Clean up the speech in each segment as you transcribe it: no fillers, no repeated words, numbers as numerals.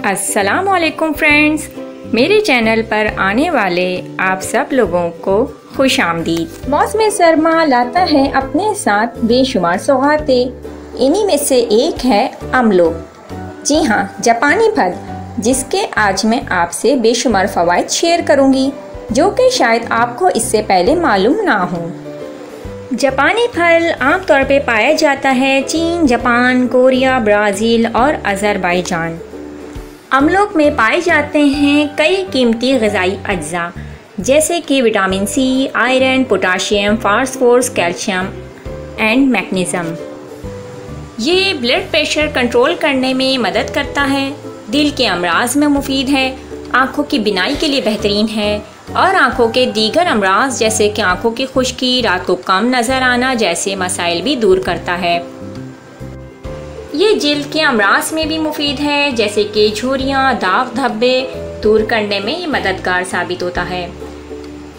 अस्सलामुअलैकुम फ्रेंड्स, मेरे चैनल पर आने वाले आप सब लोगों को खुश आमदीद। मौसम सरमा लाता है अपने साथ बेशुमार सौगातें। इन्हीं में से एक है अमलो। जी हाँ, जापानी फल, जिसके आज मैं आपसे बेशुमार फ़वाइद शेयर करूँगी, जो कि शायद आपको इससे पहले मालूम ना हो। जापानी फल आमतौर पे पाया जाता है चीन, जापान, कोरिया, ब्राज़ील और अज़रबैजान। अमलोक में पाए जाते हैं कई कीमती ग़िज़ाई अज्जा, जैसे कि vitamin C, iron, potassium, phosphorus, calcium and magnesium. ये ब्लड प्रेशर कंट्रोल करने में मदद करता है, दिल के अमराज में मुफीद है, आँखों की बिनाई के लिए बेहतरीन है और आँखों के दीगर अमराज जैसे कि आँखों की खुश्की, रात को कम नज़र आना जैसे मसाइल भी दूर करता है। ये जिल्द के अमराज में भी मुफीद है, जैसे कि झुर्रियाँ, दाग धब्बे दूर करने में ये मददगार साबित होता है।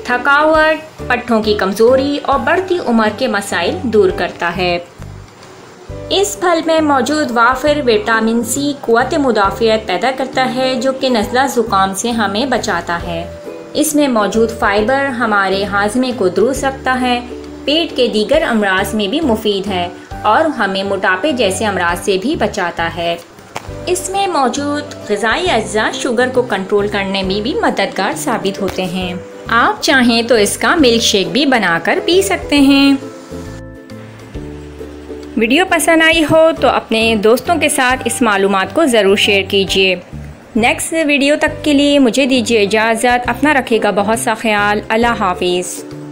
थकावट, पट्ठों की कमज़ोरी और बढ़ती उम्र के मसाइल दूर करता है। इस फल में मौजूद वाफिर विटामिन सी क़ुव्वत मुदाफ़ियत पैदा करता है, जो कि नज़ला ज़ुकाम से हमें बचाता है। इसमें मौजूद फ़ाइबर हमारे हाज़मे को दुरुस्त रखता है, पेट के दीगर अमराज में भी मुफीद है और हमें मोटापे जैसे अमराज से भी बचाता है। इसमें मौजूद ग़िज़ाई अज्जा शुगर को कंट्रोल करने में भी मददगार साबित होते हैं। आप चाहें तो इसका मिल्क शेक भी बनाकर पी सकते हैं। वीडियो पसंद आई हो तो अपने दोस्तों के साथ इस मालूमात को ज़रूर शेयर कीजिए। नेक्स्ट वीडियो तक के लिए मुझे दीजिए इजाज़त। अपना रखिएगा बहुत सा ख्याल। अल्लाह हाफिज़।